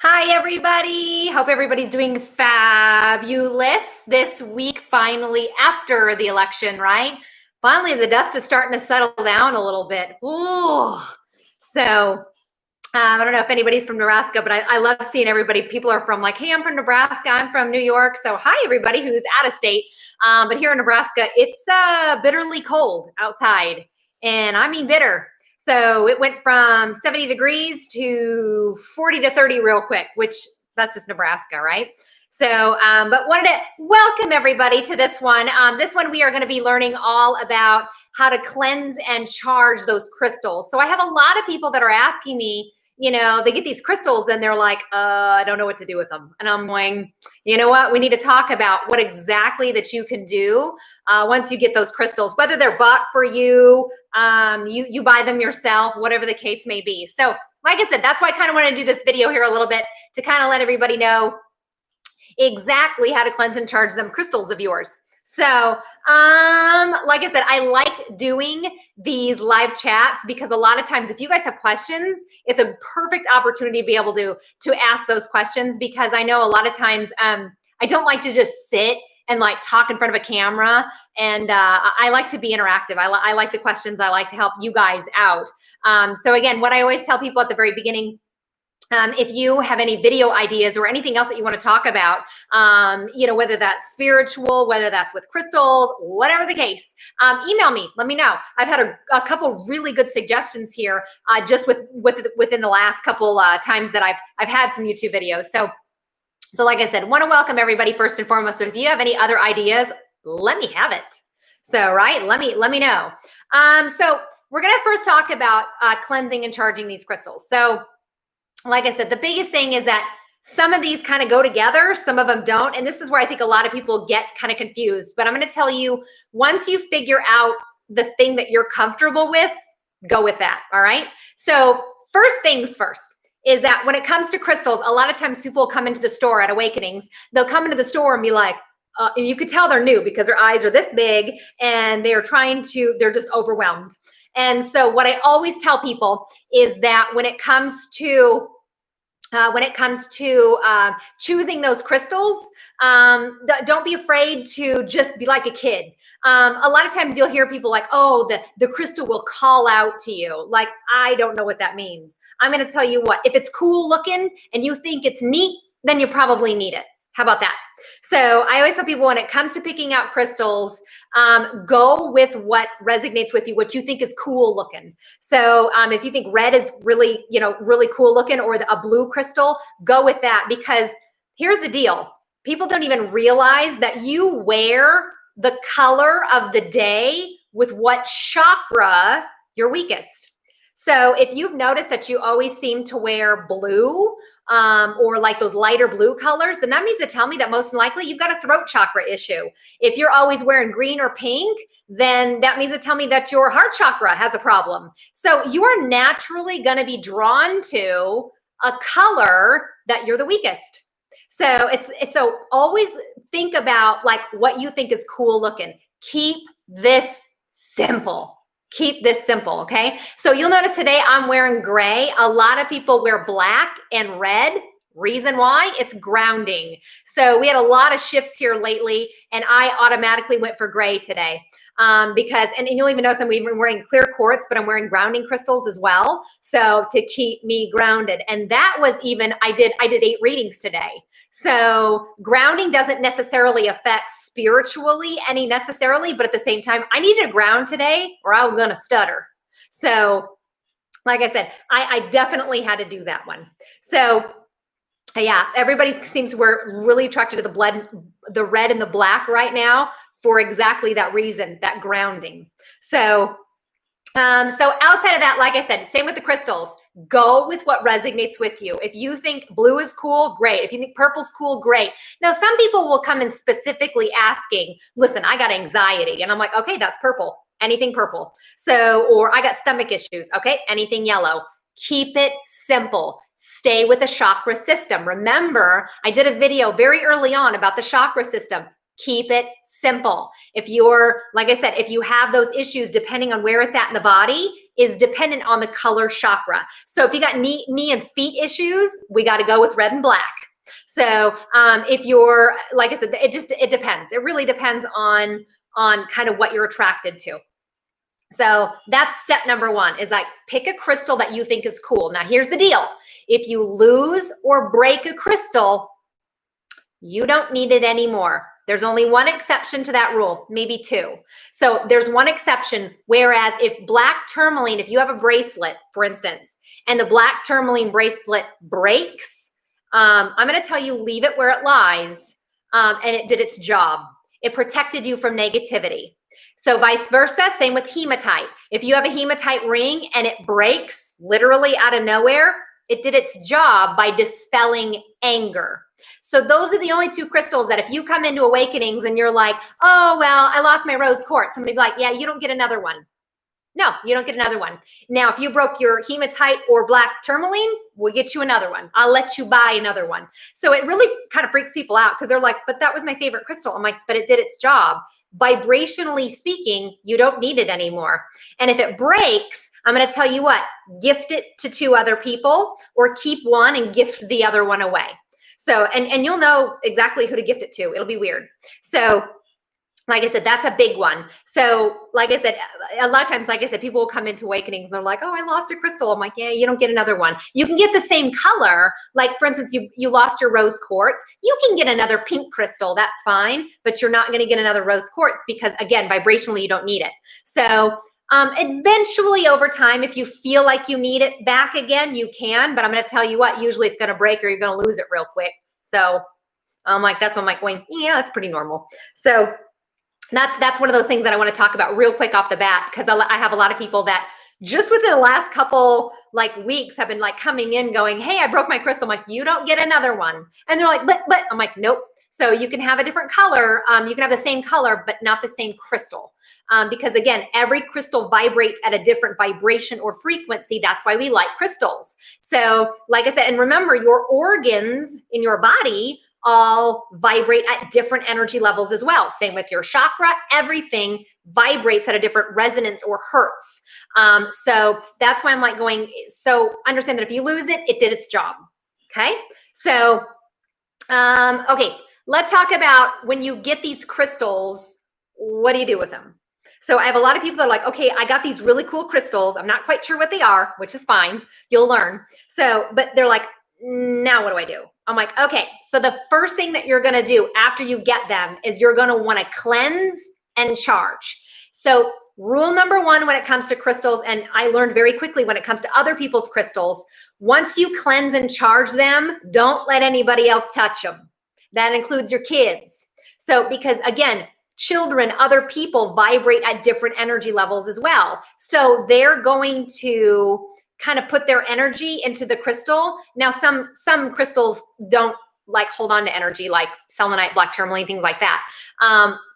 Hi, everybody. Hope everybody's doing fabulous this week, finally, after the election, right? Finally, the dust is starting to settle down a little bit. Ooh. So, I don't know if anybody's from Nebraska, but I love seeing everybody. People are from like, hey, I'm from Nebraska. I'm from New York. So hi, everybody who's out of state. But here in Nebraska, it's bitterly cold outside. And I mean bitter. So it went from 70 degrees to 40 to 30 real quick, which that's just Nebraska, right? So, but wanted to welcome everybody to this one. This one, we are going to be learning all about how to cleanse and charge those crystals. So I have a lot of people that are asking me, they get these crystals and they're like, I don't know what to do with them. And I'm going, you know what? We need to talk about what exactly that you can do once you get those crystals, whether they're bought for you, you buy them yourself, whatever the case may be. So like I said, that's why I kind of want to do this video here a little bit to kind of let everybody know exactly how to cleanse and charge them crystals of yours. So, like I said, I like doing these live chats because a lot of times if you guys have questions, it's a perfect opportunity to be able to ask those questions, because I know a lot of times I don't like to just sit and like talk in front of a camera, and I like to be interactive. I like the questions. I like to help you guys out. So again, what I always tell people at the very beginning, if you have any video ideas or anything else that you want to talk about, whether that's spiritual, whether that's with crystals, whatever the case, email me, let me know. I've had a couple really good suggestions here just within the last couple times that I've had some YouTube videos. So like I said, want to welcome everybody first and foremost, but if you have any other ideas, let me have it. So, right, let me know. So we're going to first talk about cleansing and charging these crystals. So like I said, the biggest thing is that some of these kind of go together, some of them don't. And this is where I think a lot of people get kind of confused. But I'm going to tell you, once you figure out the thing that you're comfortable with, go with that. All right. So first things first is that when it comes to crystals, a lot of times people will come into the store at Awakenings. They'll come into the store and be like, and you could tell they're new because their eyes are this big and they're just overwhelmed. And so what I always tell people is that when it comes to choosing those crystals, don't be afraid to just be like a kid. A lot of times you'll hear people like, oh, the crystal will call out to you. Like, I don't know what that means. I'm going to tell you what, if it's cool looking and you think it's neat, then you probably need it. How about that? So I always tell people when it comes to picking out crystals, go with what resonates with you, what you think is cool looking. So if you think red is really, really cool looking, or a blue crystal, go with that, because here's the deal. People don't even realize that you wear the color of the day with what chakra you're weakest. So if you've noticed that you always seem to wear blue, or like those lighter blue colors, then that means to tell me that most likely you've got a throat chakra issue. If you're always wearing green or pink, then that means to tell me that your heart chakra has a problem. So you are naturally going to be drawn to a color that you're the weakest. So so always think about like what you think is cool looking. Keep this simple. Keep this simple, okay? So you'll notice today I'm wearing gray. A lot of people wear black and red. Reason why? It's grounding. So we had a lot of shifts here lately, and I automatically went for gray today because, and you'll even notice I'm even wearing clear quartz, but I'm wearing grounding crystals as well, so to keep me grounded. And that was even, I did 8 readings today. So grounding doesn't necessarily affect spiritually any necessarily, but at the same time, I needed to ground today or I'm going to stutter. So like I said, I definitely had to do that one. So yeah, everybody seems we're really attracted to the red and the black right now for exactly that reason, that grounding. So outside of that, like I said, same with the crystals. Go with what resonates with you. If you think blue is cool, great. If you think purple's cool, great. Now, some people will come in specifically asking, listen, I got anxiety. And I'm like, okay, that's purple. Anything purple. So, or I got stomach issues. Okay, anything yellow. Keep it simple. Stay with the chakra system. Remember, I did a video very early on about the chakra system. Keep it simple. If you're, like I said, if you have those issues, depending on where it's at in the body, is dependent on the color chakra. So if you got knee and feet issues, we got to go with red and black. So if you're, like I said, it depends. It really depends on kind of what you're attracted to. So that's step number one, is like pick a crystal that you think is cool. Now here's the deal. If you lose or break a crystal, you don't need it anymore. There's only one exception to that rule, maybe two. So there's one exception, whereas if black tourmaline, if you have a bracelet, for instance, and the black tourmaline bracelet breaks, I'm going to tell you, leave it where it lies, and it did its job. It protected you from negativity. So vice versa, same with hematite. If you have a hematite ring and it breaks literally out of nowhere, it did its job by dispelling anger. So those are the only two crystals that if you come into awakenings and you're like, oh, well, I lost my rose quartz, somebody be like, yeah, you don't get another one. No, you don't get another one. Now, if you broke your hematite or black tourmaline, we'll get you another one. I'll let you buy another one. So it really kind of freaks people out because they're like, but that was my favorite crystal. I'm like, but it did its job. Vibrationally speaking, you don't need it anymore. And if it breaks, I'm going to tell you what, gift it to two other people or keep one and gift the other one away. So, and you'll know exactly who to gift it to. It'll be weird. So, like I said, that's a big one. So like I said, a lot of times, like I said, people will come into awakenings and they're like, oh, I lost a crystal. I'm like, yeah, you don't get another one. You can get the same color. Like for instance, you lost your rose quartz. You can get another pink crystal. That's fine. But you're not going to get another rose quartz because again, vibrationally, you don't need it. So eventually over time, if you feel like you need it back again, you can. But I'm going to tell you what, usually it's going to break or you're going to lose it real quick. So I'm like, that's when I'm like going, yeah, that's pretty normal. So that's one of those things that I want to talk about real quick off the bat, because I have a lot of people that just within the last couple like weeks have been like coming in going, hey, I broke my crystal. I'm like, you don't get another one. And they're like, but I'm like, nope. So you can have a different color. You can have the same color, but not the same crystal. Because again, every crystal vibrates at a different vibration or frequency. That's why we like crystals. So like I said, and remember your organs in your body all vibrate at different energy levels as well. Same with your chakra, everything vibrates at a different resonance or hertz. So that's why I'm like going, so understand that if you lose it, it did its job. Okay. So, okay, let's talk about when you get these crystals, what do you do with them? So I have a lot of people that are like, okay, I got these really cool crystals. I'm not quite sure what they are, which is fine. You'll learn. So, but they're like, now what do I do? I'm like, okay, so the first thing that you're going to do after you get them is you're going to want to cleanse and charge. So rule number one when it comes to crystals, and I learned very quickly when it comes to other people's crystals, once you cleanse and charge them, don't let anybody else touch them. That includes your kids. So because again, children, other people vibrate at different energy levels as well. So they're going to kind of put their energy into the crystal. Now, some crystals don't like hold on to energy, like selenite, black tourmaline, things like that.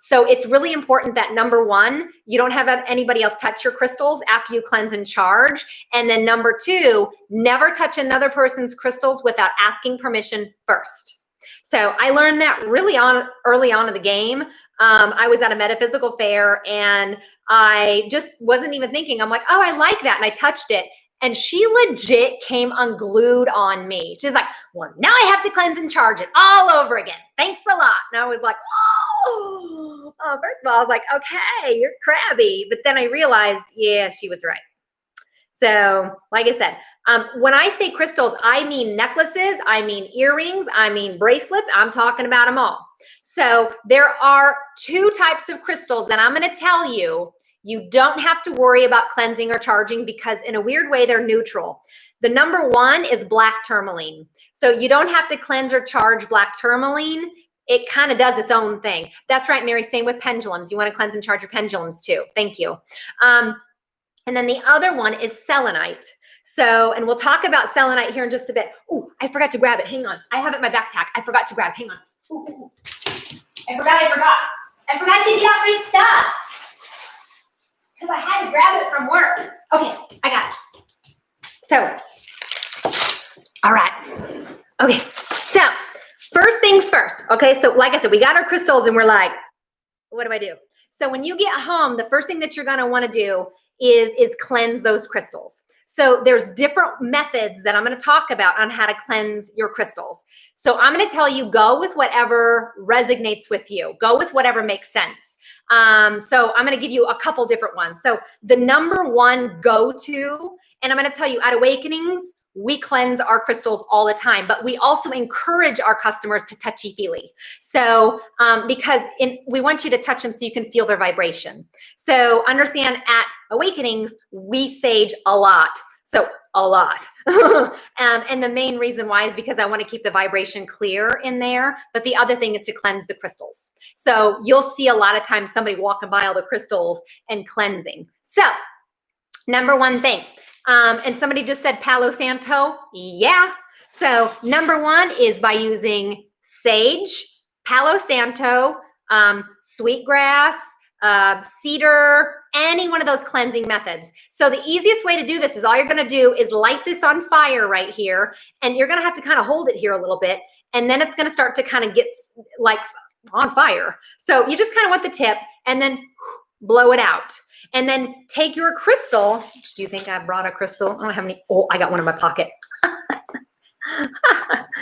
So it's really important that number one, you don't have anybody else touch your crystals after you cleanse and charge. And then number two, never touch another person's crystals without asking permission first. So I learned that really early on in the game. I was at a metaphysical fair and I just wasn't even thinking. I'm like, oh, I like that. And I touched it. And she legit came unglued on me. She's like, well, now I have to cleanse and charge it all over again. Thanks a lot. And I was like, oh, first of all, I was like, okay, you're crabby. But then I realized, yeah, she was right. So like I said, when I say crystals, I mean necklaces, I mean earrings, I mean bracelets. I'm talking about them all. So there are two types of crystals that I'm going to tell you. You don't have to worry about cleansing or charging because in a weird way, they're neutral. The number one is black tourmaline. So you don't have to cleanse or charge black tourmaline. It kind of does its own thing. That's right, Mary. Same with pendulums. You want to cleanse and charge your pendulums too. Thank you. And then the other one is selenite. So, and we'll talk about selenite here in just a bit. Oh, I forgot to grab it. Hang on. I have it in my backpack. I forgot to grab. Hang on. Ooh. I forgot to get out my stuff. Because I had to grab it from work. Okay, I got it. So, all right. Okay, so first things first. Okay, so like I said, we got our crystals and we're like, what do I do? So when you get home, the first thing that you're going to want to do is cleanse those crystals. So there's different methods that I'm going to talk about on how to cleanse your crystals. So I'm going to tell you, go with whatever resonates with you. Go with whatever makes sense. So I'm going to give you a couple different ones. So the number one go-to, and I'm going to tell you at Awakenings, we cleanse our crystals all the time, but we also encourage our customers to touchy-feely. So because we want you to touch them so you can feel their vibration. So understand at Awakenings, we sage a lot. So a lot. And the main reason why is because I want to keep the vibration clear in there. But the other thing is to cleanse the crystals. So you'll see a lot of times somebody walking by all the crystals and cleansing. So number one thing. And somebody just said Palo Santo. Yeah. So number one is by using sage, Palo Santo, sweetgrass, cedar, any one of those cleansing methods. So the easiest way to do this is all you're going to do is light this on fire right here. And you're going to have to kind of hold it here a little bit. And then it's going to start to kind of get like on fire. So you just kind of want the tip and then blow it out. And then take your crystal. Do you think I brought a crystal? I don't have any. Oh, I got one in my pocket.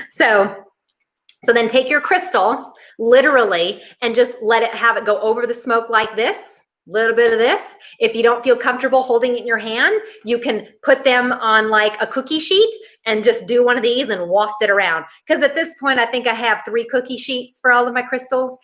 So then take your crystal, literally, and just let it have it go over the smoke like this. A little bit of this. If you don't feel comfortable holding it in your hand, you can put them on like a cookie sheet and just do one of these and waft it around. Because at this point, I think I have 3 cookie sheets for all of my crystals.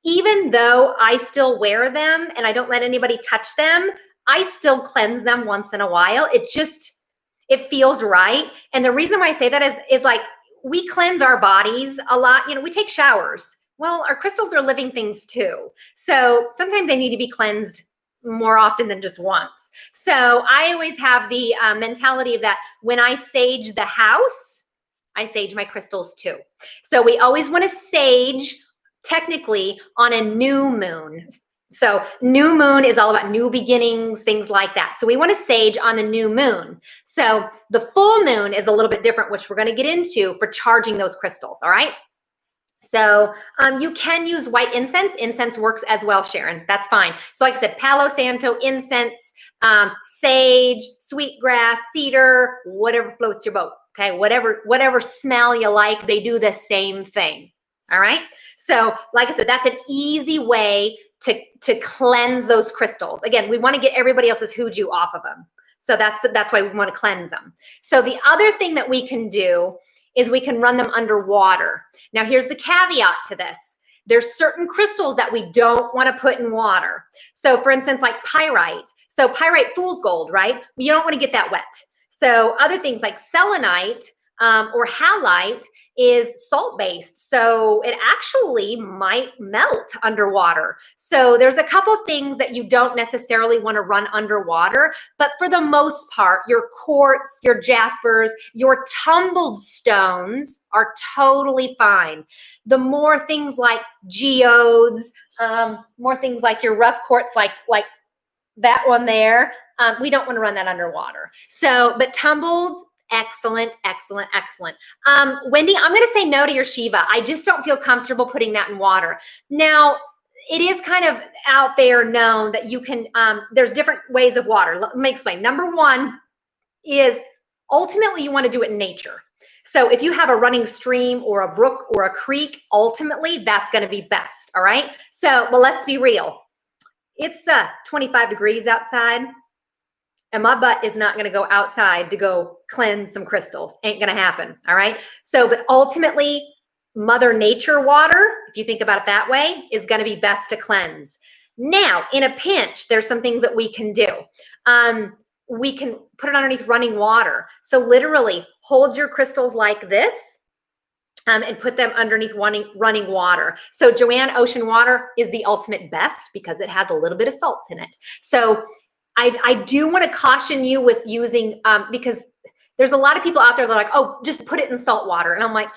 Even though I still wear them and I don't let anybody touch them, I still cleanse them once in a while. It feels right. And the reason why I say that is like, we cleanse our bodies a lot. You know, we take showers. Well, our crystals are living things too. So sometimes they need to be cleansed more often than just once. So I always have the mentality of that when I sage the house, I sage my crystals too. So we always want to sage technically on a new moon. So new moon is all about new beginnings, things like that. So we want to sage on the new moon. So the full moon is a little bit different, which we're going to get into for charging those crystals. All right. So you can use white incense. Incense works as well, Sharon. That's fine. So like I said, Palo Santo, incense, sage, sweetgrass, cedar, whatever floats your boat. Okay. Whatever smell you like, they do the same thing. All right. So like I said, that's an easy way to cleanse those crystals. Again, we want to get everybody else's hooju off of them. So that's why we want to cleanse them. So the other thing that we can do is we can run them underwater. Now here's the caveat to this. There's certain crystals that we don't want to put in water. So for instance, like pyrite. So pyrite, fool's gold, right? You don't want to get that wet. So other things like selenite, or halite is salt-based. So it actually might melt underwater. So there's a couple things that you don't necessarily want to run underwater, but for the most part, your quartz, your jaspers, your tumbled stones are totally fine. The more things like geodes, more things like your rough quartz, like that one there, we don't want to run that underwater. So, but tumbled, excellent, excellent, excellent. Wendy, I'm going to say no to your Shiva. I just don't feel comfortable putting that in water. Now, it is kind of out there known that you can, there's different ways of water. Let me explain. Number one is ultimately you want to do it in nature. So if you have a running stream or a brook or a creek, ultimately that's going to be best. All right. So, well, let's be real. It's 25 degrees outside. And my butt is not going to go outside to go cleanse some crystals. Ain't going to happen. All right. So, but ultimately, Mother Nature water, if you think about it that way, is going to be best to cleanse. Now, in a pinch, there's some things that we can do. We can put it underneath running water. So literally hold your crystals like this. And put them underneath running water. So Joanne, ocean water is the ultimate best because it has a little bit of salt in it. So I do want to caution you with using, because there's a lot of people out there that are like, oh, just put it in salt water. And I'm like,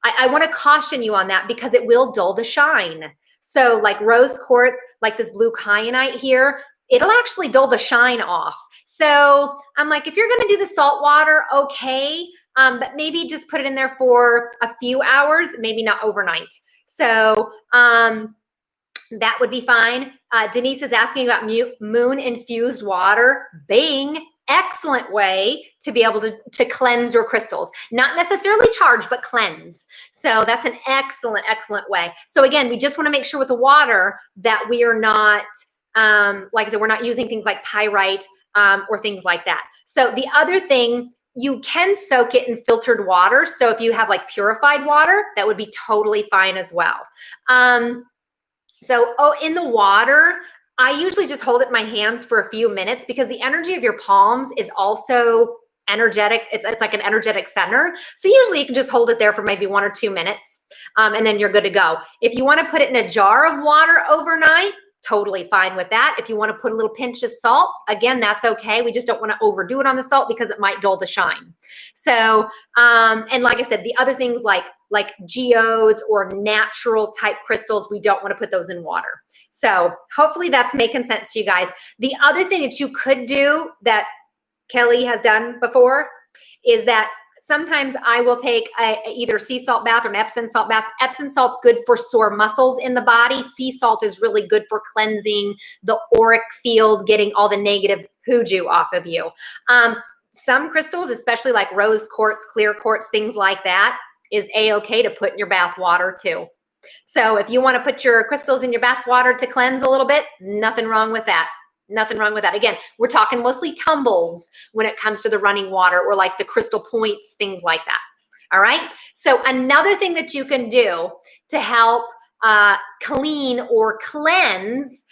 I want to caution you on that because it will dull the shine. So like rose quartz, like this blue kyanite here, it'll actually dull the shine off. So I'm like, if you're going to do the salt water, okay. But maybe just put it in there for a few hours, maybe not overnight. So, that would be fine. Denise is asking about moon infused water. Bing. Excellent way to be able to cleanse your crystals. Not necessarily charge, but cleanse. So that's an excellent, excellent way. So again, we just want to make sure with the water that we are not, like I said, we're not using things like pyrite or things like that. So the other thing, you can soak it in filtered water. So if you have like purified water, that would be totally fine as well. So, in the water, I usually just hold it in my hands for a few minutes because the energy of your palms is also energetic. It's like an energetic center. So usually you can just hold it there for maybe 1 or 2 minutes, and then you're good to go. If you want to put it in a jar of water overnight, totally fine with that. If you want to put a little pinch of salt, again, that's okay. We just don't want to overdo it on the salt because it might dull the shine. So, and like I said, the other things like geodes or natural type crystals, we don't want to put those in water. So hopefully that's making sense to you guys. The other thing that you could do that Kelly has done before is that sometimes I will take either sea salt bath or an Epsom salt bath. Epsom salt's good for sore muscles in the body. Sea salt is really good for cleansing the auric field, getting all the negative hoodoo off of you. Some crystals, especially like rose quartz, clear quartz, things like that, is a-okay to put in your bath water too. So if you want to put your crystals in your bath water to cleanse a little bit, nothing wrong with that. Nothing wrong with that. Again, we're talking mostly tumbles when it comes to the running water or like the crystal points, things like that. All right. So another thing that you can do to help clean or cleanse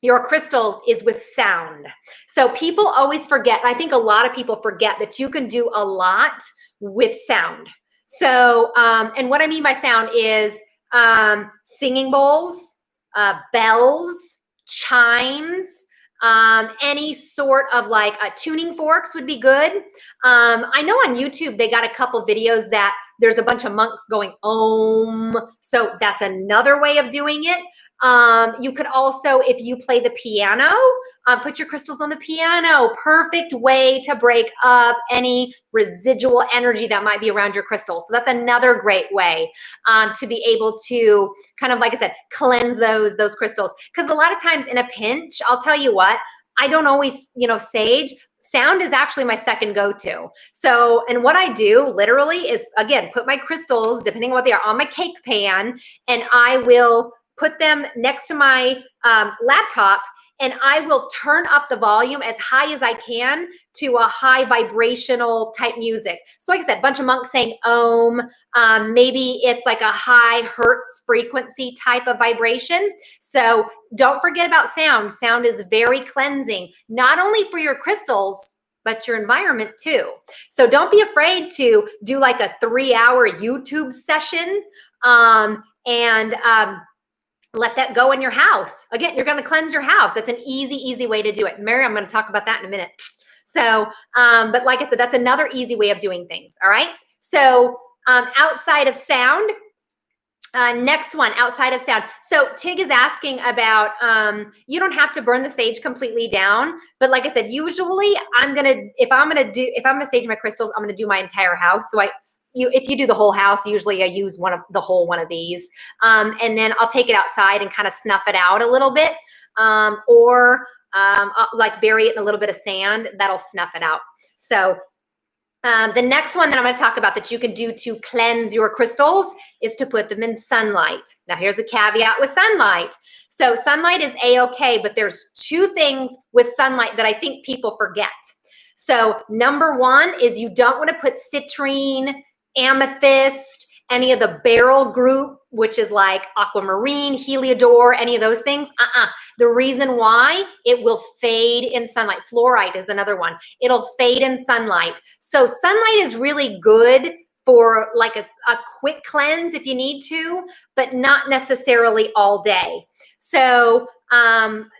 your crystals is with sound. So people always forget, I think a lot of people forget that you can do a lot with sound. So, and what I mean by sound is singing bowls, bells, chimes, any sort of like tuning forks would be good. I know on YouTube they got a couple videos that there's a bunch of monks going om. So that's another way of doing it. You could also, if you play the piano, put your crystals on the piano. Perfect way to break up any residual energy that might be around your crystals. So that's another great way to be able to kind of, like I said, cleanse those crystals. Because a lot of times in a pinch, I'll tell you what, I don't always, sage. Sound is actually my second go-to. So, and what I do literally is, again, put my crystals, depending on what they are, on my cake pan, and I will put them next to my laptop, and I will turn up the volume as high as I can to a high vibrational type music. So like I said, a bunch of monks saying om, maybe it's like a high hertz frequency type of vibration. So don't forget about sound. Sound is very cleansing, not only for your crystals, but your environment too. So don't be afraid to do like a 3-hour YouTube session and let that go in your house. Again, you're going to cleanse your house. That's an easy way to do it. Mary, I'm going to talk about that in a minute. So, but like I said, that's another easy way of doing things. All right. So outside of sound, next one, outside of sound. So Tig is asking about, you don't have to burn the sage completely down, but like I said, usually if I'm going to sage my crystals, I'm going to do my entire house. So if you do the whole house, usually I use one of these, and then I'll take it outside and kind of snuff it out a little bit, or I'll like bury it in a little bit of sand. That'll snuff it out. So the next one that I'm going to talk about that you can do to cleanse your crystals is to put them in sunlight. Now, here's the caveat with sunlight. So sunlight is a-okay, but there's 2 things with sunlight that I think people forget. So number 1 is you don't want to put citrine, amethyst, any of the beryl group, which is like aquamarine, heliodor, any of those things. The reason why, it will fade in sunlight. Fluorite is another one. It'll fade in sunlight. So sunlight is really good for like a quick cleanse if you need to, but not necessarily all day. So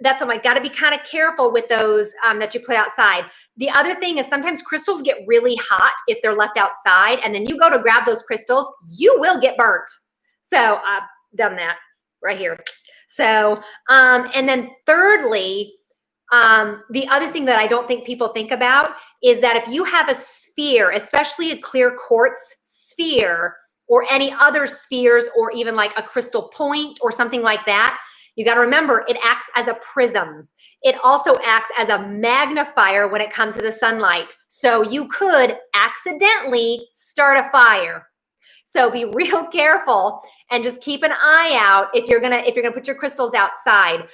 that's why I got to be kind of careful with those that you put outside. The other thing is sometimes crystals get really hot if they're left outside, and then you go to grab those crystals, you will get burnt. So I've done that right here. So, and then thirdly, the other thing that I don't think people think about is that if you have a sphere, especially a clear quartz sphere, or any other spheres, or even like a crystal point or something like that, you got to remember it acts as a prism. It also acts as a magnifier when it comes to the sunlight. So you could accidentally start a fire. So be real careful and just keep an eye out if you're gonna put your crystals outside,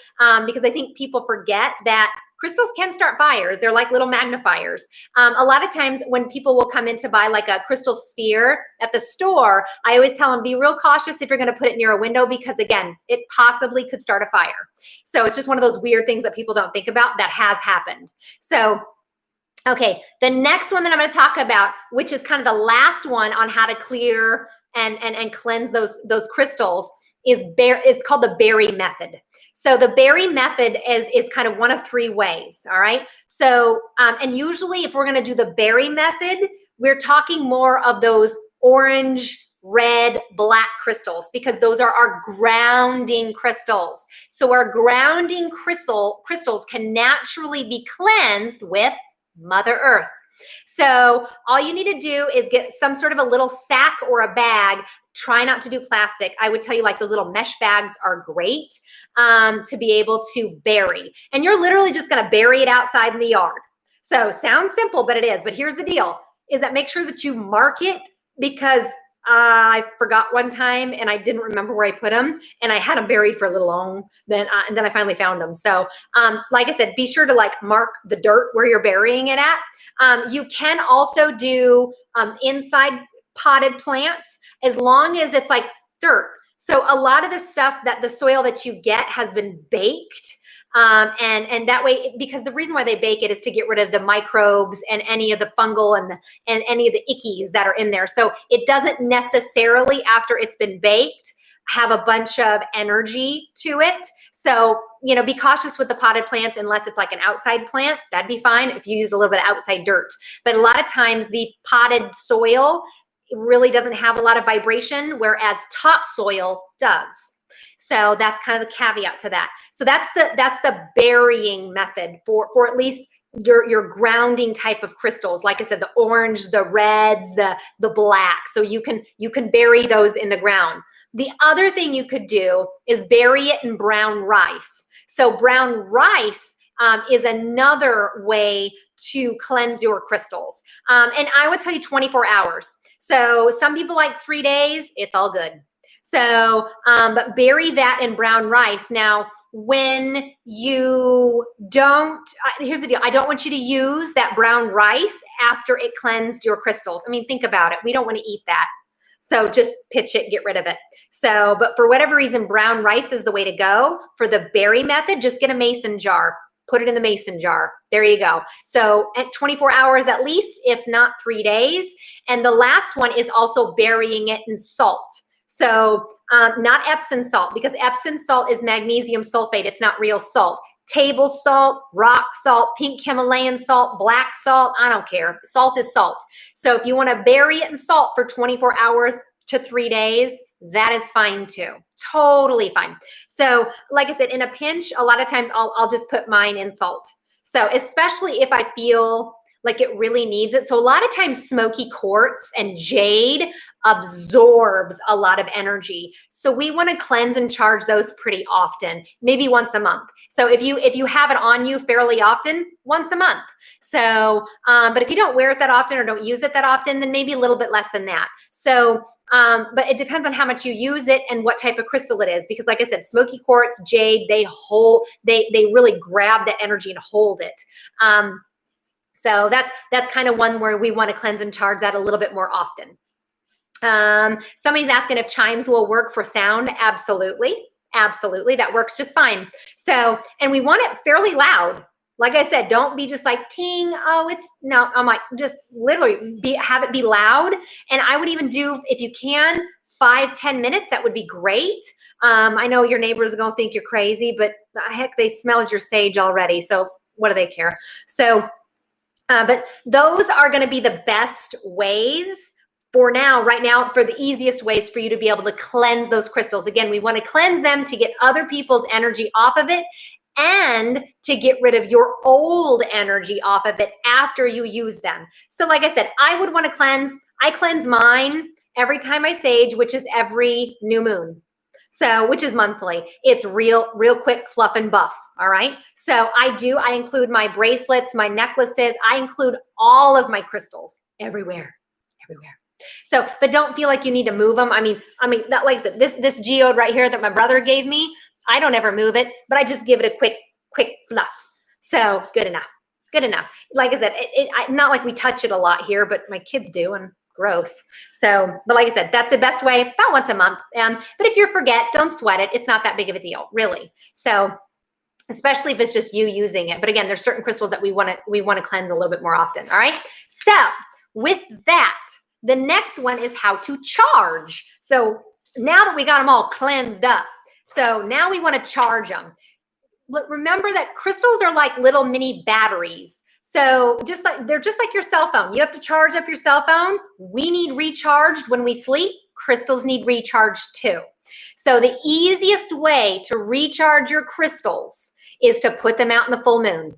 because I think people forget that crystals can start fires. They're like little magnifiers. A lot of times when people will come in to buy like a crystal sphere at the store, I always tell them, be real cautious if you're going to put it near a window, because again, it possibly could start a fire. So it's just one of those weird things that people don't think about that has happened. So okay, the next one that I'm going to talk about, which is kind of the last one on how to clear and cleanse those crystals, is called the berry method. So the berry method is kind of one of three ways. All right. So and usually if we're going to do the berry method, we're talking more of those orange, red, black crystals, because those are our grounding crystals. So our grounding crystals can naturally be cleansed with Mother Earth. So all you need to do is get some sort of a little sack or a bag. Try not to do plastic. I would tell you like those little mesh bags are great to be able to bury. And you're literally just going to bury it outside in the yard. So sounds simple, but it is. But here's the deal, is that make sure that you mark it, because I forgot one time and I didn't remember where I put them, and I had them buried for a little long. And then I finally found them. So, like I said, be sure to like mark the dirt where you're burying it at. You can also do inside potted plants, as long as it's like dirt. So a lot of the stuff that the soil that you get has been baked. And that way, because the reason why they bake it is to get rid of the microbes and any of the fungal and any of the ickies that are in there. So it doesn't necessarily, after it's been baked, have a bunch of energy to it. So, you know, be cautious with the potted plants unless it's like an outside plant. That'd be fine if you used a little bit of outside dirt. But a lot of times the potted soil really doesn't have a lot of vibration, whereas topsoil does. So that's kind of the caveat to that. So that's the burying method for at least your grounding type of crystals. Like I said, the orange, the reds, the black. So you can bury those in the ground. The other thing you could do is bury it in brown rice. So brown rice is another way to cleanse your crystals. And I would tell you 24 hours. So some people like 3 days, it's all good. So, but bury that in brown rice. Now, when you don't, here's the deal. I don't want you to use that brown rice after it cleansed your crystals. I mean, think about it. We don't want to eat that. So just pitch it, get rid of it. So, but for whatever reason, brown rice is the way to go. For the berry method, just get a mason jar. Put it in the mason jar. There you go. So at 24 hours at least, if not 3 days. And the last one is also burying it in salt. So not Epsom salt, because Epsom salt is magnesium sulfate. It's not real salt. Table salt, rock salt, pink Himalayan salt, black salt, I don't care. Salt is salt. So if you want to bury it in salt for 24 hours to 3 days, that is fine too. Totally fine. So like I said, in a pinch, a lot of times I'll just put mine in salt. So especially if I feel like it really needs it. So a lot of times smoky quartz and jade absorbs a lot of energy. So we want to cleanse and charge those pretty often, maybe once a month. So if you have it on you fairly often, once a month. So, but if you don't wear it that often or don't use it that often, then maybe a little bit less than that. So, but it depends on how much you use it and what type of crystal it is. Because like I said, smoky quartz, jade, they really grab the energy and hold it. So that's kind of one where we want to cleanse and charge that a little bit more often. Somebody's asking if chimes will work for sound. Absolutely. Absolutely. That works just fine. So, and we want it fairly loud. Like I said, don't be just like ting. Oh, it's no, I'm like, just literally have it be loud. And I would even do, if you can, 5-10 minutes, that would be great. I know your neighbors are going to think you're crazy, but heck, they smelled your sage already. So what do they care? So, but those are going to be the best ways for now, right now, for the easiest ways for you to be able to cleanse those crystals. Again, we want to cleanse them to get other people's energy off of it and to get rid of your old energy off of it after you use them. So like I said, I would want to cleanse. I cleanse mine every time I sage, which is every new moon. So, which is monthly. It's real quick fluff and buff. All right. So I include my bracelets, my necklaces. I include all of my crystals everywhere. So, but don't feel like you need to move them. I mean, that, like I said, this geode right here that my brother gave me, I don't ever move it, but I just give it a quick fluff. So good enough. Like I said, not like we touch it a lot here, but my kids do, and gross. So, but like I said, that's the best way, about once a month. But if you forget, don't sweat it. It's not that big of a deal, really. So, especially if it's just you using it. But again, there's certain crystals that we want to cleanse a little bit more often. All right. So with that, the next one is how to charge. So now that we got them all cleansed up, so now we want to charge them. Remember that crystals are like little mini batteries. So they're just like your cell phone. You have to charge up your cell phone. We need recharged when we sleep. Crystals need recharged too. So the easiest way to recharge your crystals is to put them out in the full moon.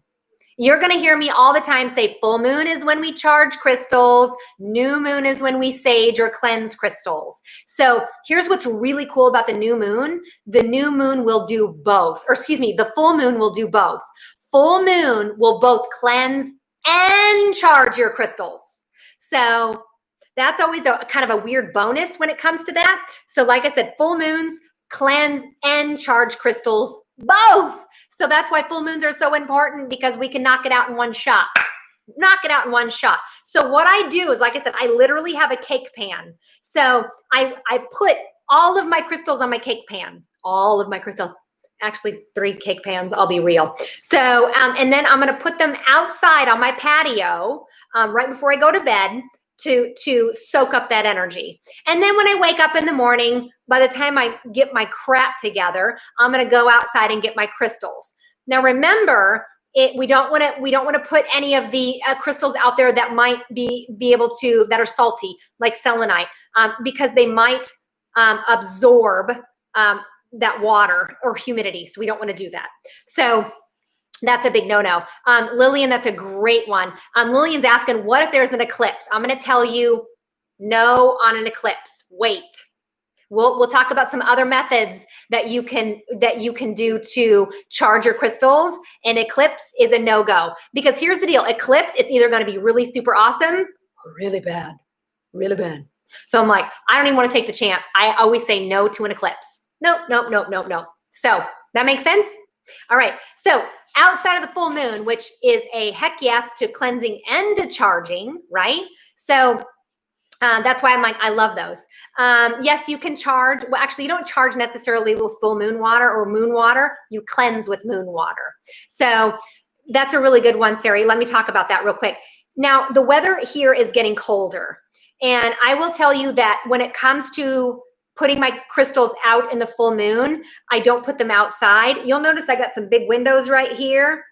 You're going to hear me all the time say full moon is when we charge crystals. New moon is when we sage or cleanse crystals. So here's what's really cool about the new moon. The new moon will do both, or excuse me, the full moon will do both. Full moon will both cleanse and charge your crystals. So that's always a kind of a weird bonus when it comes to that. So like I said, full moons cleanse and charge crystals both. So that's why full moons are so important, because we can knock it out in one shot. So what I do is, like I said, I literally have a cake pan. So I put all of my crystals on my cake pan. All of my crystals. Actually, 3 cake pans, I'll be real. So, and then I'm going to put them outside on my patio right before I go to bed to soak up that energy. And then when I wake up in the morning, by the time I get my crap together, I'm going to go outside and get my crystals. Now, remember, we don't want to put any of the crystals out there that might be able to, that are salty, like selenite, because they might absorb that water or humidity. So we don't want to do that. So that's a big no-no. Lillian, that's a great one. Lillian's asking, what if there's an eclipse? I'm going to tell you no on an eclipse. Wait. We'll talk about some other methods that you can do to charge your crystals. And eclipse is a no-go, because here's the deal. Eclipse, it's either going to be really super awesome or really bad. So I'm like, I don't even want to take the chance. I always say no to an eclipse. No. So that makes sense? All right. So outside of the full moon, which is a heck yes to cleansing and to charging, right? So that's why I'm like, I love those. Yes, you can charge. Well, actually, you don't charge necessarily with full moon water or moon water. You cleanse with moon water. So that's a really good one, Sari. Let me talk about that real quick. Now, the weather here is getting colder. And I will tell you that when it comes to putting my crystals out in the full moon, I don't put them outside. You'll notice I got some big windows right here.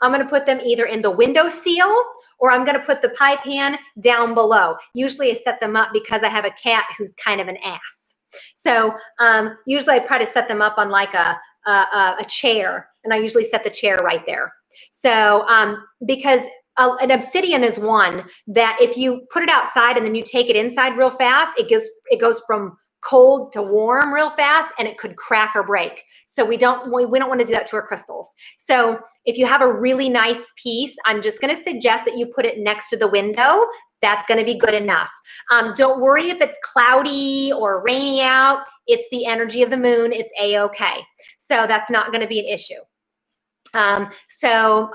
I'm going to put them either in the window seal, or I'm going to put the pie pan down below. Usually I set them up because I have a cat who's kind of an ass. So usually I try to set them up on like a chair, and I usually set the chair right there. So because an obsidian is one that if you put it outside and then you take it inside real fast, it goes from cold to warm real fast, and it could crack or break. So we don't want to do that to our crystals. So if you have a really nice piece, I'm just going to suggest that you put it next to the window. That's going to be good enough. Don't worry if it's cloudy or rainy out. It's the energy of the moon. It's a-okay. So that's not going to be an issue. So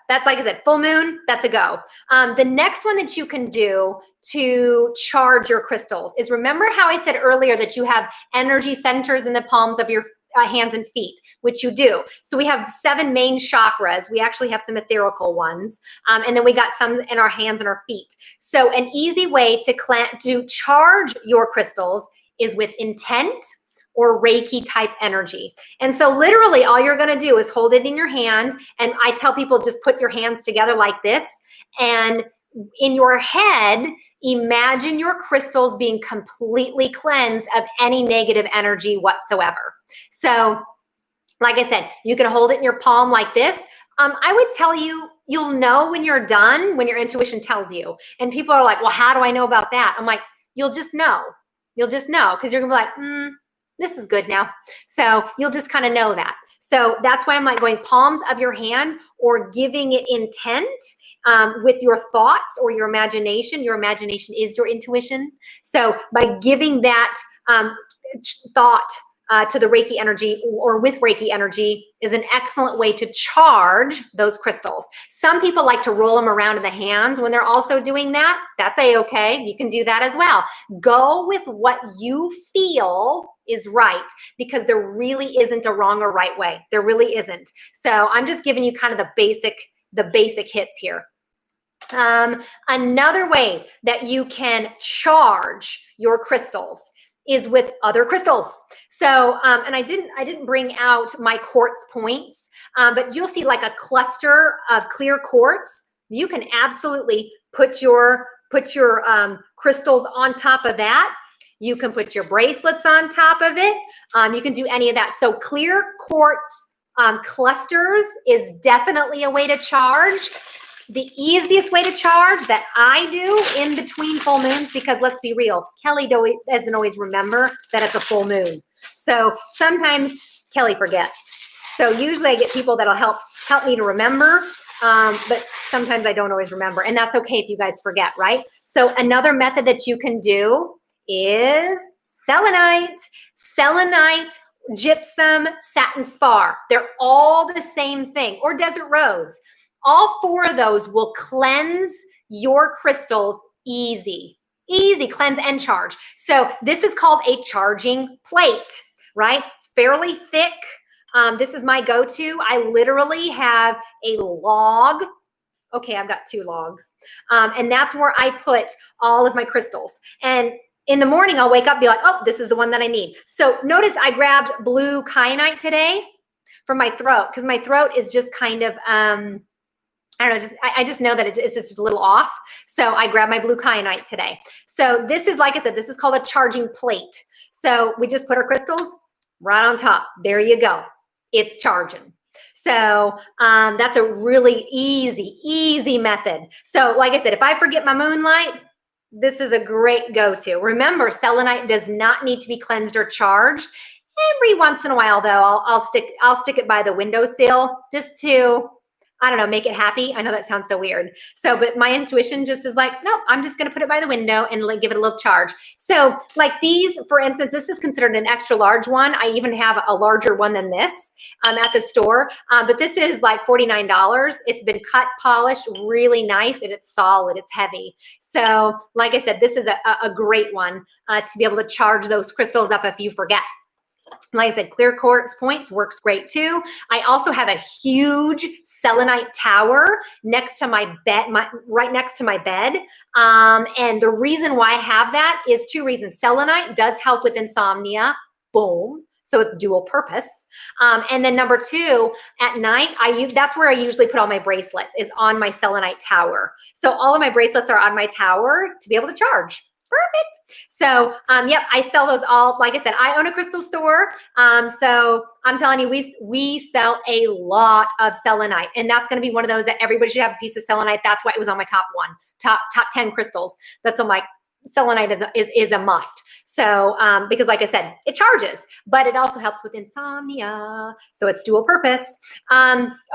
that's, like I said, full moon, that's a go. The next one that you can do to charge your crystals is, remember how I said earlier that you have energy centers in the palms of your hands and feet, which you do. So we have 7 main chakras. We actually have some etherical ones. And then we got some in our hands and our feet. So an easy way to charge your crystals is with intent or Reiki type energy. And so literally all you're going to do is hold it in your hand. And I tell people, just put your hands together like this. And in your head, imagine your crystals being completely cleansed of any negative energy whatsoever. So like I said, you can hold it in your palm like this. I would tell you, you'll know when you're done, when your intuition tells you. And people are like, well, how do I know about that? I'm like, you'll just know. You'll just know because you're gonna be like, this is good now. So you'll just kind of know that. So that's why I'm like going palms of your hand or giving it intent with your thoughts or your imagination. Your imagination is your intuition. So by giving that thought to the Reiki energy or with Reiki energy is an excellent way to charge those crystals. Some people like to roll them around in the hands when they're also doing that. That's a-okay. You can do that as well. Go with what you feel is right because there really isn't a wrong or right way. There really isn't. So I'm just giving you kind of the basic hits here. Another way that you can charge your crystals is with other crystals. So, and I didn't bring out my quartz points, but you'll see like a cluster of clear quartz. You can absolutely put your crystals on top of that. You can put your bracelets on top of it. You can do any of that. So clear quartz clusters is definitely a way to charge. The easiest way to charge that I do in between full moons, because let's be real, Kelly doesn't always remember that it's a full moon. So sometimes Kelly forgets. So usually I get people that'll help me to remember, but sometimes I don't always remember. And that's okay if you guys forget, right? So another method that you can do is selenite. Selenite, gypsum, satin spar. They're all the same thing. Or desert rose. All four of those will cleanse your crystals easy cleanse and charge. So this is called a charging plate, right? It's fairly thick. This is my go-to. I literally have a log. Okay, I've got 2 logs. And that's where I put all of my crystals. And in the morning, I'll wake up and be like, oh, this is the one that I need. So notice I grabbed blue kyanite today for my throat because my throat is just kind of, I don't know, I just know that it's just a little off. So I grabbed my blue kyanite today. So this is, like I said, this is called a charging plate. So we just put our crystals right on top. There you go. It's charging. So that's a really easy method. So like I said, if I forget my moonlight, this is a great go-to. Remember, selenite does not need to be cleansed or charged. Every once in a while, though, I'll stick it by the windowsill just to, I don't know, make it happy. I know that sounds so weird. So, but my intuition just is like, no, I'm just going to put it by the window and like give it a little charge. So like these, for instance, this is considered an extra large one. I even have a larger one than this at the store. But this is like $49. It's been cut, polished, really nice, and it's solid, it's heavy. So like I said, this is a great one to be able to charge those crystals up if you forget. Like I said, clear quartz points works great too. I also have a huge selenite tower next to my bed, right next to my bed. And the reason why I have that is 2 reasons. Selenite does help with insomnia. Boom. So it's dual purpose. And then number 2, at night, that's where I usually put all my bracelets, is on my selenite tower. So all of my bracelets are on my tower to be able to charge. Perfect. So, yep, I sell those all. Like I said, I own a crystal store. So I'm telling you, we sell a lot of selenite, and that's going to be one of those that everybody should have a piece of selenite. That's why it was on my top 10 crystals. That's on my selenite is a must. So, because like I said, it charges, but it also helps with insomnia. So it's dual purpose.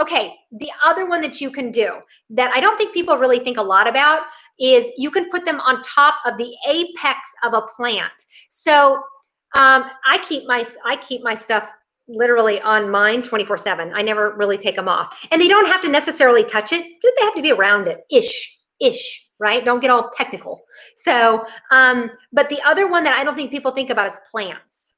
Okay. The other one that you can do that I don't think people really think a lot about is you can put them on top of the apex of a plant. So, I keep my stuff literally on mine 24/7. I never really take them off, and they don't have to necessarily touch it. They have to be around it ish. Right? Don't get all technical. So, but the other one that I don't think people think about is plants,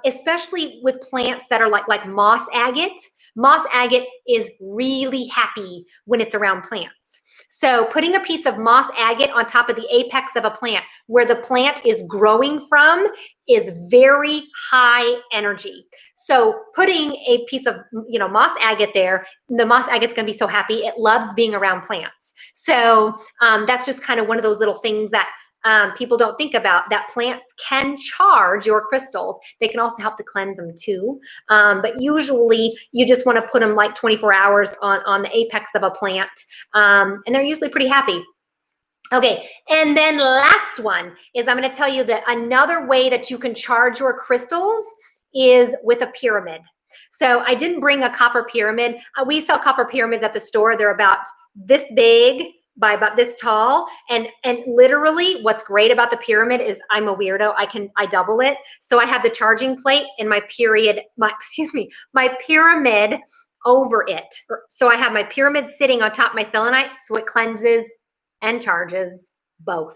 especially with plants that are like moss agate. Moss agate is really happy when it's around plants. So putting a piece of moss agate on top of the apex of a plant where the plant is growing from is very high energy. So putting a piece of, moss agate there, the moss agate's going to be so happy. It loves being around plants. So that's just kind of one of those little things that people don't think about, that plants can charge your crystals. They can also help to cleanse them too. But usually you just want to put them like 24 hours on the apex of a plant. And they're usually pretty happy. Okay, and then last one is I'm going to tell you that another way that you can charge your crystals is with a pyramid. So I didn't bring a copper pyramid. We sell copper pyramids at the store. They're about this big by about this tall, and literally what's great about the pyramid is I'm a weirdo. I double it. So I have the charging plate and my pyramid over it. So I have my pyramid sitting on top of my selenite, so it cleanses and charges both.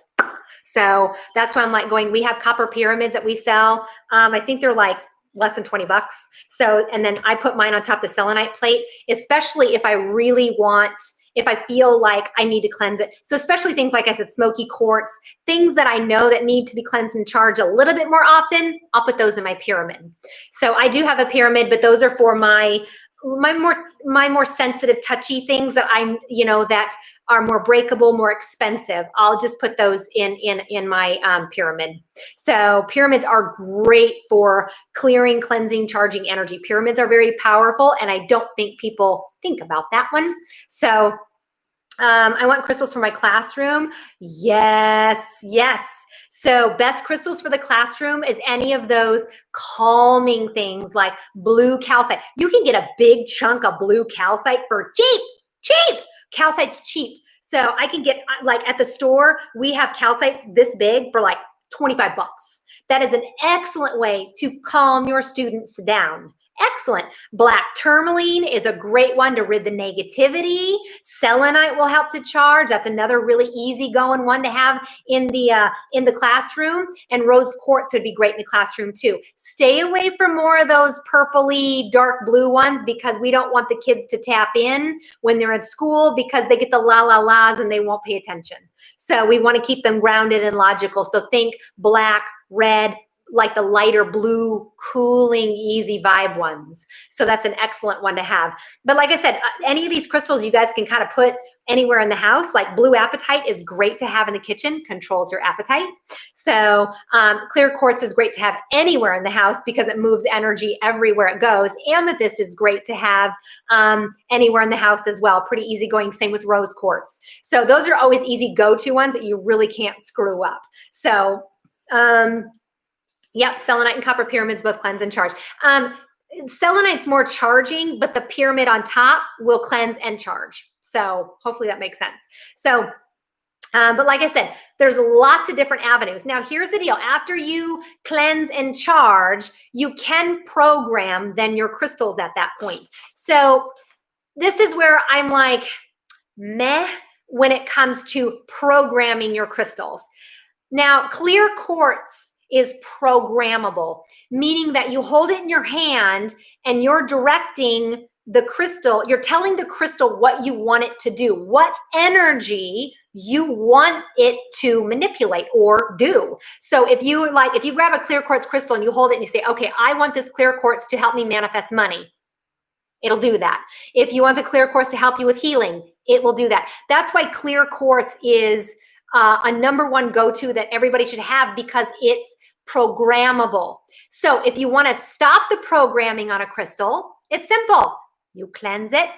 So that's why I'm like going, we have copper pyramids that we sell. I think they're like less than 20 bucks. So, and then I put mine on top of the selenite plate, especially if I really want, if I feel like I need to cleanse it. So especially things like I said, smoky quartz, things that I know that need to be cleansed and charged a little bit more often, I'll put those in my pyramid. So I do have a pyramid, but those are for my more sensitive, touchy things that that are more breakable, more expensive. I'll just put those in my pyramid. So pyramids are great for clearing, cleansing, charging energy. Pyramids are very powerful, and I don't think people think about that one. So I want crystals for my classroom. Yes, yes. So best crystals for the classroom is any of those calming things like blue calcite. You can get a big chunk of blue calcite for cheap. Calcite's cheap. So I can get, like at the store, we have calcites this big for like 25 bucks. That is an excellent way to calm your students down. Excellent. Black tourmaline is a great one to rid the negativity. Selenite will help to charge. That's another really easy going one to have in the classroom. And rose quartz would be great in the classroom too. Stay away from more of those purpley, dark blue ones because we don't want the kids to tap in when they're in school because they get the la-la-las and they won't pay attention. So we want to keep them grounded and logical. So think black, red, like the lighter blue, cooling, easy vibe ones. So that's an excellent one to have. But like I said, any of these crystals you guys can kind of put anywhere in the house. Like blue apatite is great to have in the kitchen, controls your appetite. So clear quartz is great to have anywhere in the house because it moves energy everywhere it goes. Amethyst is great to have anywhere in the house as well. Pretty easy going, same with rose quartz. So those are always easy go-to ones that you really can't screw up. So yep, selenite and copper pyramids both cleanse and charge. Selenite's more charging, but the pyramid on top will cleanse and charge. So hopefully that makes sense. So, but like I said, there's lots of different avenues. Now here's the deal. After you cleanse and charge, you can program then your crystals at that point. So this is where I'm like, meh, when it comes to programming your crystals. Now, clear quartz is programmable, meaning that you hold it in your hand and you're directing the crystal, you're telling the crystal what you want it to do, what energy you want it to manipulate or do. So if you grab a clear quartz crystal and you hold it and you say, okay, I want this clear quartz to help me manifest money, it'll do that. If you want the clear quartz to help you with healing, it will do that. That's why clear quartz is a number one go-to that everybody should have because it's programmable. So if you want to stop the programming on a crystal, it's simple. You cleanse it,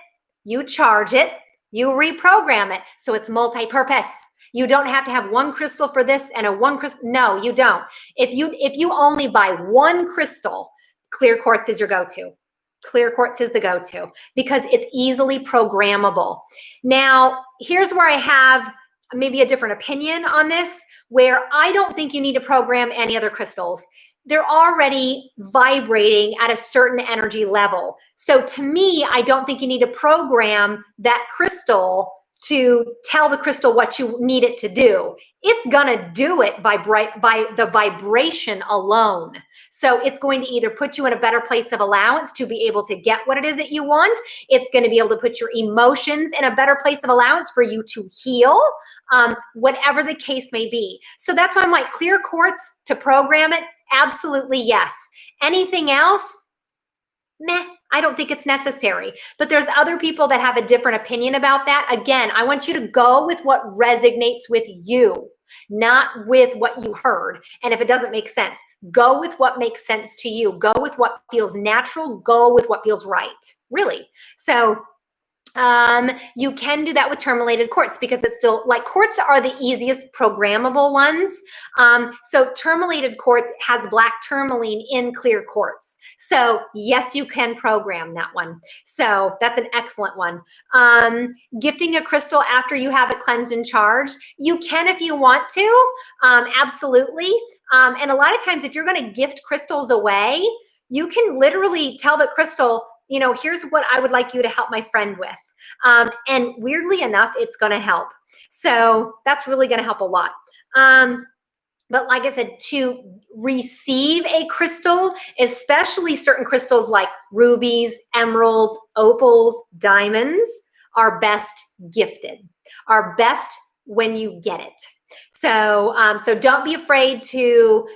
you charge it, you reprogram it. So it's multi-purpose. You don't have to have one crystal for this and a one crystal. No, you don't. If you only buy one crystal, clear quartz is your go-to. Clear quartz is the go-to because it's easily programmable. Now, here's where I have maybe a different opinion on this, where I don't think you need to program any other crystals. They're already vibrating at a certain energy level. So to me, I don't think you need to program that crystal to tell the crystal what you need it to do. It's gonna do it by the vibration alone. So it's going to either put you in a better place of allowance to be able to get what it is that you want. It's going to be able to put your emotions in a better place of allowance for you to heal, whatever the case may be. So that's why I'm like, clear quartz to program it, absolutely yes. Anything else? Meh, I don't think it's necessary. But there's other people that have a different opinion about that. Again, I want you to go with what resonates with you, not with what you heard. And if it doesn't make sense, go with what makes sense to you. Go with what feels natural. Go with what feels right, really. So You can do that with tourmalated quartz because it's still like quartz are the easiest programmable ones. So tourmalated quartz has black tourmaline in clear quartz. So yes, you can program that one. So that's an excellent one. Gifting a crystal after you have it cleansed and charged, you can if you want to, absolutely. And a lot of times if you're going to gift crystals away, you can literally tell the crystal, here's what I would like you to help my friend with. And weirdly enough, it's going to help. So that's really going to help a lot. But like I said, to receive a crystal, especially certain crystals like rubies, emeralds, opals, diamonds, are best gifted, are best when you get it. So, so don't be afraid to,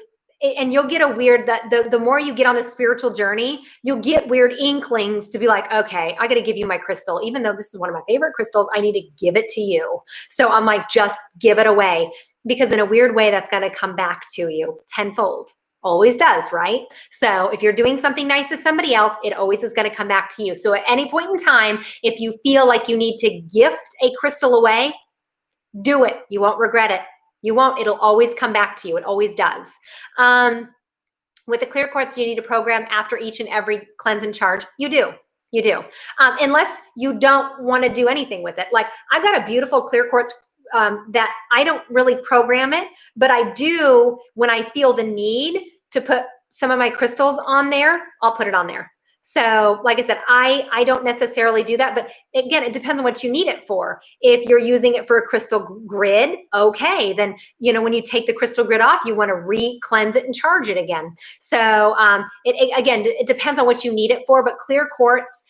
and you'll get a weird, the more you get on the spiritual journey, you'll get weird inklings to be like, okay, I got to give you my crystal. Even though this is one of my favorite crystals, I need to give it to you. So I'm like, just give it away, because in a weird way, that's going to come back to you tenfold. Always does, right? So if you're doing something nice to somebody else, it always is going to come back to you. So at any point in time, if you feel like you need to gift a crystal away, do it. You won't regret it. You won't. It'll always come back to you. It always does. With the clear quartz, you need to program after each and every cleanse and charge. You do. You do. Unless you don't want to do anything with it. Like I've got a beautiful clear quartz that I don't really program it, but I do when I feel the need to put some of my crystals on there, I'll put it on there. So like I said, I don't necessarily do that, but again, it depends on what you need it for. If you're using it for a crystal grid, okay, then, when you take the crystal grid off, you want to re-cleanse it and charge it again. So again, it depends on what you need it for, but clear quartz,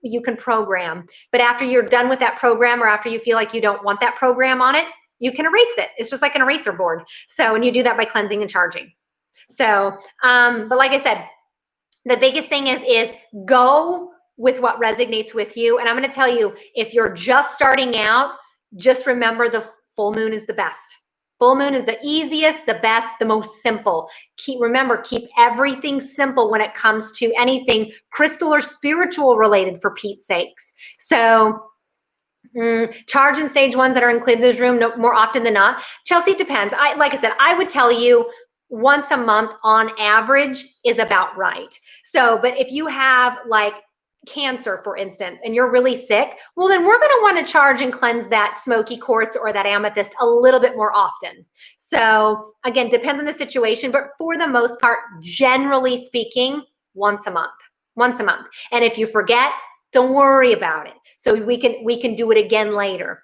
you can program. But after you're done with that program, or after you feel like you don't want that program on it, you can erase it. It's just like an eraser board. So, and you do that by cleansing and charging. So, but like I said, the biggest thing is go with what resonates with you. And I'm going to tell you, if you're just starting out, just remember the full moon is the best. Full moon is the easiest, the best, the most simple. Keep everything simple when it comes to anything crystal or spiritual related, for Pete's sakes. So charge and sage ones that are in Clids' room more often than not. Chelsea, it depends. Like I said, I would tell you once a month on average is about right. So, but if you have like cancer, for instance, and you're really sick, well, then we're going to want to charge and cleanse that smoky quartz or that amethyst a little bit more often. So again, depends on the situation, but for the most part, generally speaking, once a month. And if you forget, don't worry about it. So we can do it again later.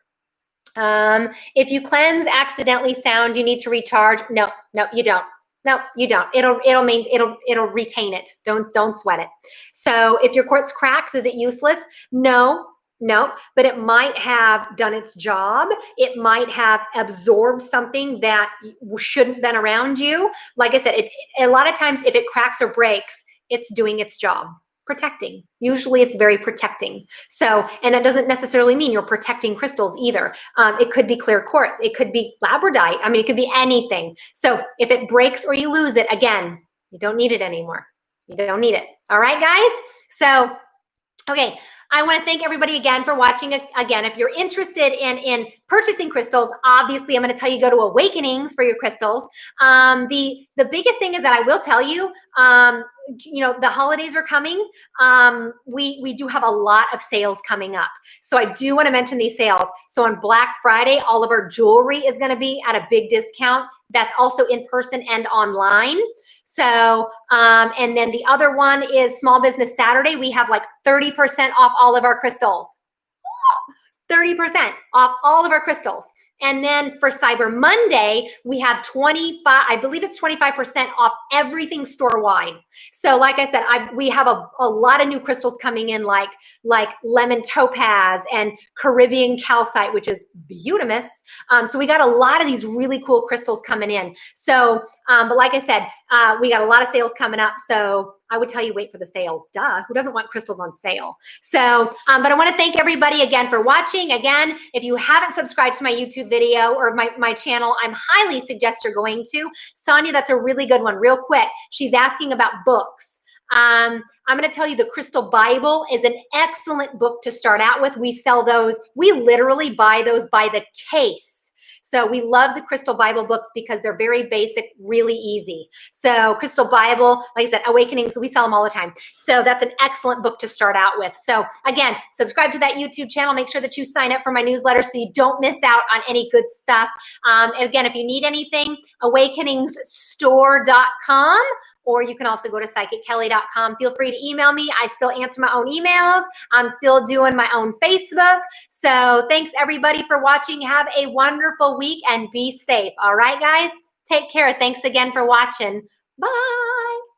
If you cleanse accidentally sound, you need to recharge. No, you don't. No, you don't. It'll retain it. Don't sweat it. So if your quartz cracks, is it useless? No, but it might have done its job. It might have absorbed something that shouldn't have been around you. Like I said, a lot of times if it cracks or breaks, it's doing its job. Protecting. Usually it's very protecting. So, and that doesn't necessarily mean you're protecting crystals either. It could be clear quartz. It could be labradorite. I mean, it could be anything. So if it breaks or you lose it, again, you don't need it anymore. You don't need it. All right, guys? So, okay. I want to thank everybody again for watching. Again, if you're interested in purchasing crystals, obviously I'm going to tell you go to Awakenings for your crystals. The biggest thing is that I will tell you, the holidays are coming. We do have a lot of sales coming up. So I do want to mention these sales. So on Black Friday, all of our jewelry is going to be at a big discount. That's also in person and online. So, and then the other one is Small Business Saturday. We have like 30% off all of our crystals. 30% off all of our crystals. And then for Cyber Monday, we have 25%, I believe it's 25% off everything store-wide. So like I said, we have a lot of new crystals coming in like lemon topaz and Caribbean calcite, which is beautimous. So we got a lot of these really cool crystals coming in. So, but like I said, we got a lot of sales coming up. So I would tell you wait for the sales. Duh, who doesn't want crystals on sale? So, but I want to thank everybody again for watching. Again, if you haven't subscribed to my YouTube video or my channel, I'm highly suggest you're going to. Sonia, that's a really good one. Real quick, she's asking about books. I'm going to tell you the Crystal Bible is an excellent book to start out with. We sell those. We literally buy those by the case. So we love the Crystal Bible books because they're very basic, really easy. So Crystal Bible, like I said, Awakenings, we sell them all the time. So that's an excellent book to start out with. So again, subscribe to that YouTube channel. Make sure that you sign up for my newsletter so you don't miss out on any good stuff. Again, if you need anything, awakeningsstore.com, or you can also go to psychickelly.com. Feel free to email me. I still answer my own emails. I'm still doing my own Facebook. So thanks everybody for watching. Have a wonderful week and be safe. All right, guys, take care. Thanks again for watching. Bye.